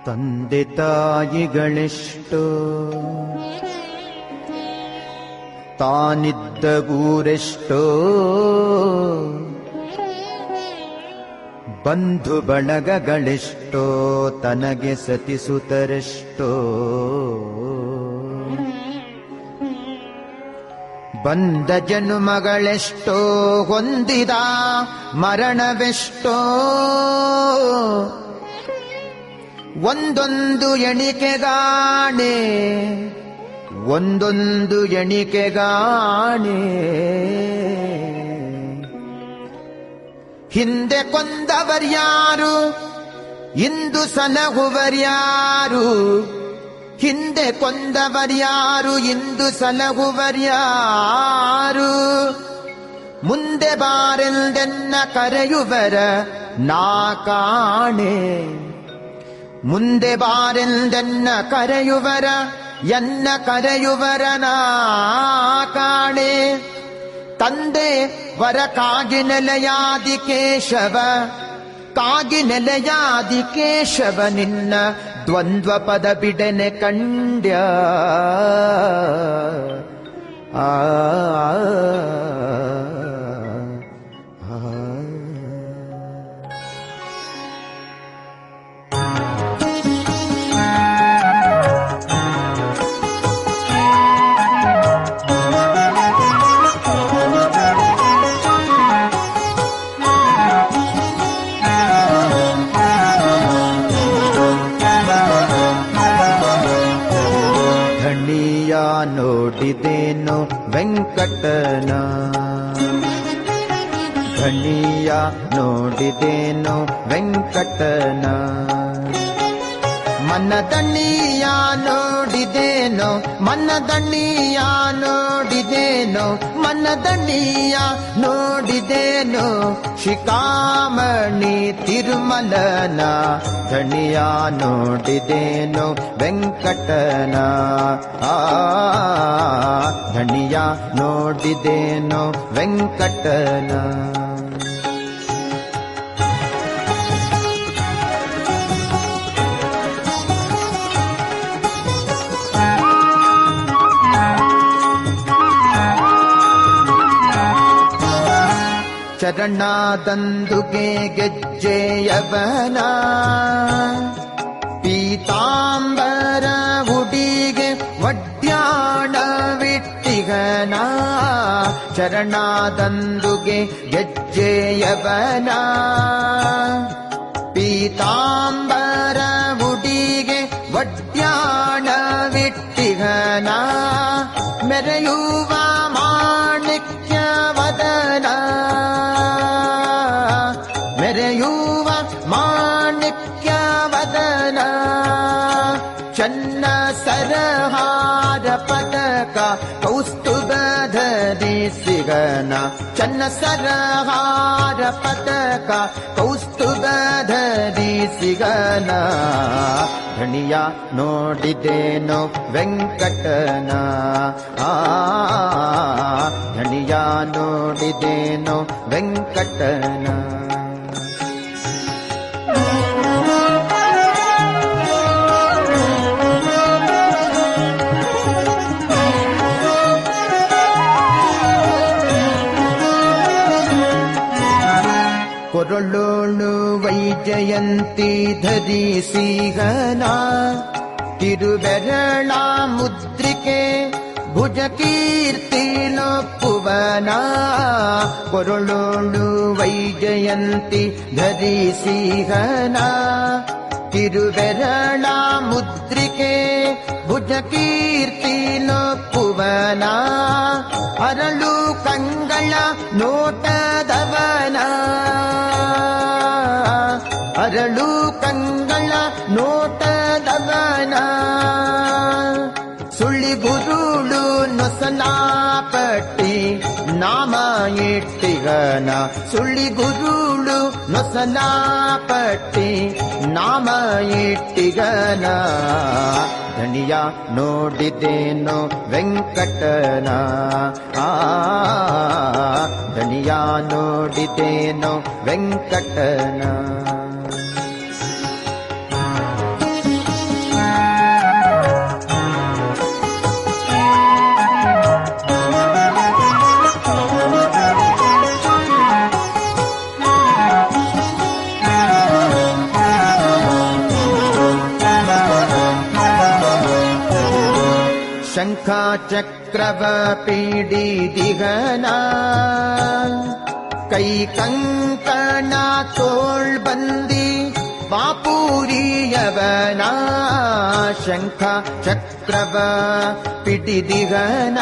ತಂದೆ ತಾಯಿಗಳೆಷ್ಟೋ ತಾನಿದ್ದ ಊರೆಷ್ಟೋ ಬಂಧು ಬಳಗಗಳೆಷ್ಟೋ ತನಗೆ ಸತಿಸುತ್ತರೆಷ್ಟೋ ಬಂದ ಜನುಮಗಳೆಷ್ಟೋ ಹೊಂದಿದ ಮರಣವೆಷ್ಟೋ ಒಂದೊಂದು ಎಣಿಕೆಗಾಣೆ ಒಂದೊಂದು ಎಣಿಕೆಗಾಣೆ ಹಿಂದೆ ಕೊಂದವರ್ಯಾರು ಇಂದು ಸಲಹುವರ್ಯಾರು ಹಿಂದೆ ಕೊಂದವರ್ಯಾರು ಇಂದು ಸಲಹುವರ್ಯಾರು ಮುಂದೆ ಬಾರೆಂದೆನ್ನ ಕರೆಯುವರ ನಾ ಕಾಣೆ ಮುಂದೆ ಬಾರೆಂದೆನ್ನ ಕರೆಯುವರ ಎನ್ನ ಕರೆಯುವರ ನಾ ಕಾಣೆ ತಂದೆ ವರ ಕಾಗಿ ನೆಲೆಯಾದಿ ಕೇಶವ ಕಾಗಿ ನೆಲೆಯಾದಿ ಕೇಶವ ನಿನ್ನ ದ್ವಂದ್ವ ಪದ ಬಿಡನೆ ಕಂಡ್ಯ ಆ ನೋಡಿದೇನೋ ವೆಂಕಟನ ಧಣಿಯ ನೋಡಿದೇನೋ ವೆಂಕಟನ ಮನದಣ್ಣಿಯ ನೋಡಿದೇನೋ ಮನದಣ್ಣಿಯ ನೋಡಿದೇನೋ ಮನದಣ್ಣಿಯ ನೋಡಿದೇನೋ ಶಿಖಾಮಣಿ ತಿರುಮಲನ ಧಣಿಯ ನೋಡಿದೇನೋ ವೆಂಕಟನ ಧಣಿಯ ನೋಡಿದೇನೋ ವೆಂಕಟನ ಚರಣದಂದುಗೆ ಗೆಜ್ಜೆಯವನ ಪೀತಾಂಬರ ಉಡಿಗೆ ವಡ್ಯಾಣವಿಟ್ಟಿಗನ ಚರಣದಂದುಗೆ ಗೆಜ್ಜೆಯವನ ಪೀತಾಂಬರ ಉಡಿಗೆ ವಡ್ಯಾಣವಿಟ್ಟಿಗನ ಮೆರೆಯುವ ಮಾಣಿಕ್ಯವದನ ಮೆರೆಯುವ ಮಾಣಿಕ್ಯವದನ ಚನ್ನ ಸರಹಾರ ಪದಕ ಕೌಸ್ತುಭ ಧರಿಸಿಗನ ಚನ್ನ ಸರಹಾರ ಪದಕ ಕೌಸ್ತುಭ ಧರಿಸಿಗನ ಧಣಿಯ ನೋಡಿದೇನೋ ವೆಂಕಟನ ಧಣಿಯ ನೋಡಿದೇನೋ ವೆಂಕಟನ ಕೊರಳೋಳು ವೈಜಯಂತಿ ಧರಿಸಿಗನ ತಿರುಬೆರಳ ಮುದ್ರಿಕೆ ಭುಜ ಕೀರ್ತಿ ಲೊಪ್ಪುವನ ಕೊರಳೋಳು ವೈಜಯಂತಿ ಧರಿಸಿಗನ ತಿರುಬೆರಳ ಮುದ್ರಿಕೆ ಭುಜ ಕೀರ್ತಿ ಲೊಪ್ಪುವನ ಅರಳು ಕಂಗಳ ನೋಟದವನ ಅರಳು ಕಂಗಳ ನೋಟದವನ ಸುಳಿಗುರುಳು ನೊಸಲಾಪಟ್ಟಿ ನಾಮ ಇಟ್ಟಿಗನ ಸುಳಿಗುರುಳು ನೊಸಲಾಪಟ್ಟಿ ನಾಮ ಇಟ್ಟಿಗನ ಧಣಿಯ ನೋಡಿದೇನೋ ವೆಂಕಟನ ಧಣಿಯ ನೋಡಿದೇನೋ ವೆಂಕಟನ ಶಂಖ ಚಕ್ರವ ಪೀಡಿದಿಗನ ಕೈ ಕಂಕಣ ತೋಳ್ ಬಂದಿ ಬಾಪೂರಿಯವನ ಶಂಖ ಚಕ್ರವ ಪಿಡಿದಿಗನ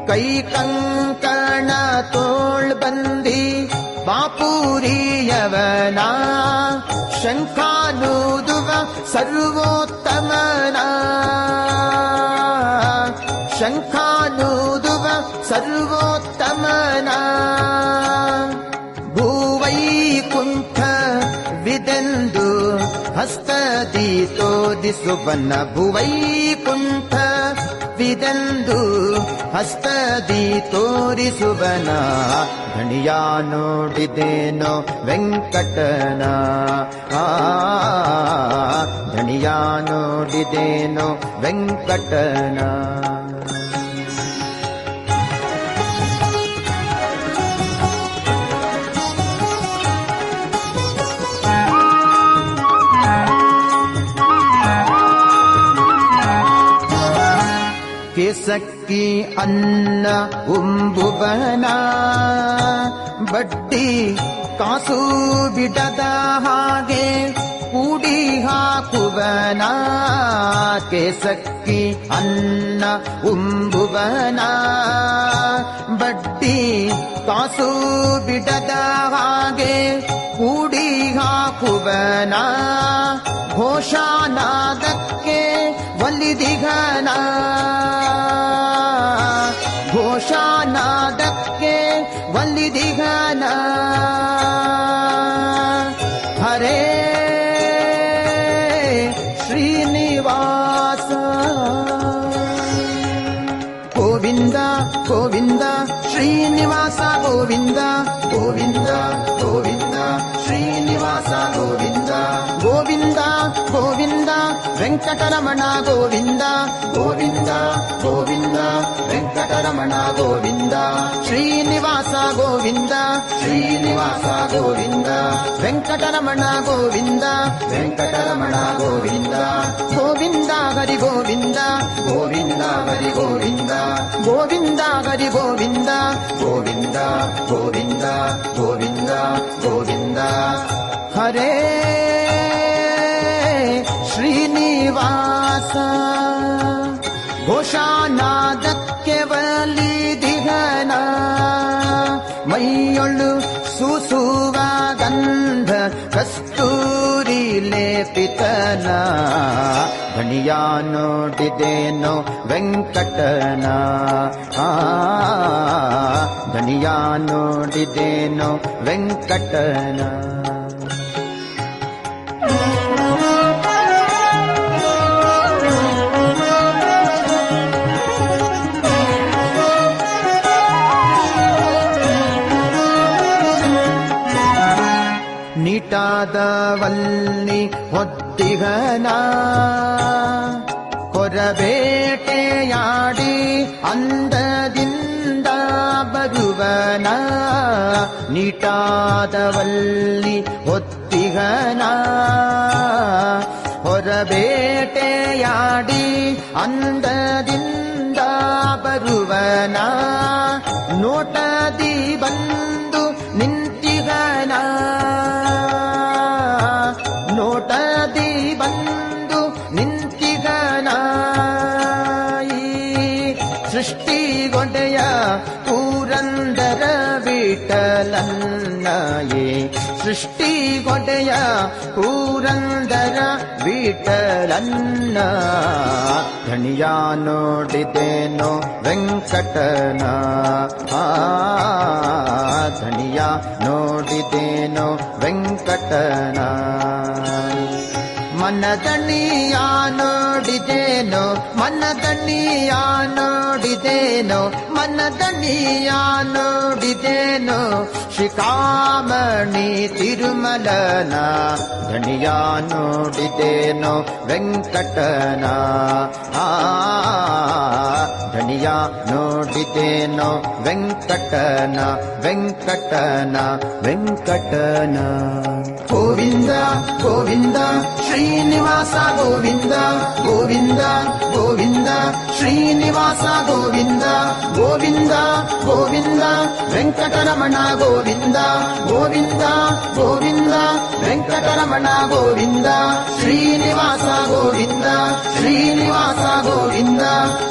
ಕೈ ಕಂಕಣ ತೋಳ್ ಬಂದಿ ಬಾಪೂರಿಯವನ ಶಂಖಾನೂದುವ ಸರ್ವೋತ್ತಮನ ಶಂಖಾನೂದುವ ಸರ್ವೋತ್ತಮನ ಭೂವೈಕುಂಠ ವಿದೆಂದು ಹಸ್ತದಿ ತೋರಿಸುವನ ಭುವೈಕುಂಠ ವಿದೆಂದು ಹಸ್ತದಿ ತೋರಿಸುವನ ಧಣಿಯ ನೋಡಿದೇನೋ ವೆಂಕಟನ ಧಣಿಯ ನೋಡಿದೇನೋ ವೆಂಕಟನ ಕೇಸಕ್ಕಿ ಅನ್ನ ಉಂಬುವನ ಬಡ್ಡಿ ಕಾಸು ಬಿಡದ ಹಾಗೆ ಕೂಡಿ ಹಾಕುವನ ಕೇಸಕ್ಕಿ ಅನ್ನ ಉಂಬುವನ ಬಡ್ಡಿ ಕಾಸು ಬಿಡದ ಹಾಗೆ ಕೂಡಿ ಹಾಕುವನ ಘೋಷಾನಾದಕ್ಕೆ ಒಲಿದಿಗನ ಘೋಷಾನಾದಕ್ಕೆ ಒಲಿದಿಗನ ಹರೇ ಶ್ರೀನಿವಾಸ ಗೋವಿಂದ ಗೋವಿಂದ ಶ್ರೀನಿವಾಸ ಗೋವಿಂದ ಗೋವಿಂದ ಗೋವಿಂದ ಶ್ರೀನಿವಾಸ ಗೋವಿಂದ ಗೋವಿಂದ ಗೋವಿಂದ ವೆಂಕಟರಮಣ ಗೋವಿಂದ ಗೋವಿಂದ ಗೋವಿಂದ ವೆಂಕಟರಮಣ ಗೋವಿಂದ ಶ್ರೀನಿವಾಸ ಗೋವಿಂದ ಶ್ರೀನಿವಾಸ ಗೋವಿಂದ ವೆಂಕಟರಮಣ ಗೋವಿಂದ ವೆಂಕಟರಮಣ ಗೋವಿಂದ ಗೋವಿಂದ ಹರಿ ಗೋವಿಂದ ಗೋವಿಂದ ಹರಿ ಗೋವಿಂದ ಗೋವಿಂದ ಹರಿ ಗೋವಿಂದ ಗೋವಿಂದ ಗೋವಿಂದ ಗೋವಿಂದ ಗೋವಿಂದ ಹರೇ ಶ್ರೀನಿವಾಸ ಘೋಷಾನಾದಕ್ಕೆ ಒಲಿದಿಗನ ಮೈಯೊಳು ಸೂಸುವ ಗಂಧ ಕಸ್ತೂರಿ ಲೇಪಿತನ ಧಣಿಯ ನೋಡಿದೇನೋ ವೆಂಕಟನ ಧಣಿಯ ನೋಡಿದೇನೋ ವೆಂಕಟನ ನೀಟಾದವಲ್ಲಿ ಹೊದ್ದಿಗನ ಹೊರಬೇಟೆಯಾಡಿ ಅಂದದಿಂದ ಬರುವನ ನೀಟಾದವಲ್ಲಿ ಹೊದ್ದಿಗನ ಹೊರಬೇಟೆಯಾಡಿ ಅಂದದಿಂದ ಬರುವನ ನೋಟದಿ ಬಂದು ನಿಂತಿಗನ ನೋಟದಿ ಬಂದು ನಿಂತಿಗನ ಸೃಷ್ಟಿಗೊಡೆಯ ಪುರಂದರ ವಿಠಲನ್ನಯೇ ಸೃಷ್ಟಿಗೊಡೆಯ ಪುರಂದರ ವಿಠಲನ್ನ ಧಣಿಯ ನೋಡಿದೇನೋ ವೆಂಕಟನ ಧಣಿಯ ನೋಡಿದೇನೋ ವೆಂಕಟನ ಮನದಣಿಯ ನೋಡಿದೇನೋ ಮನದಣಿಯ ನೋಡಿದೇನೋ ಮನದಣಿಯ ನೋಡಿದೇನೋ ಶಿಖಾಮಣಿ ತಿರುಮಲನ ಧಣಿಯ ನೋಡಿದೇನೋ ವೆಂಕಟನ ಧಣಿಯ ನೋಡಿದೇನೋ ವೆಂಕಟನ ವೆಂಕಟನ ವೆಂಕಟನ. ಗೋವಿಂದ ಗೋವಿಂದ ಶ್ರೀನಿವಾಸ ಗೋವಿಂದ ಗೋವಿಂದ ಗೋವಿಂದ ಶ್ರೀನಿವಾಸ ಗೋವಿಂದ ಗೋವಿಂದ ಗೋವಿಂದ ವೆಂಕಟರಮಣ ಗೋವಿಂದ ಗೋವಿಂದ ಗೋವಿಂದ ವೆಂಕಟರಮಣ ಗೋವಿಂದ ಶ್ರೀನಿವಾಸ ಗೋವಿಂದ ಶ್ರೀನಿವಾಸ ಗೋವಿಂದ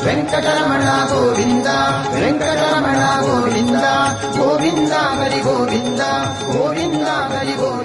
ವೆಂಕಟರಮಣ ಗೋವಿಂದ ವೆಂಕಟರಮಣ ಗೋವಿಂದ ಗೋವಿಂದ ಹರಿ ಗೋವಿಂದ ಗೋವಿಂದ ಹರಿ ಗೋವಿಂದ.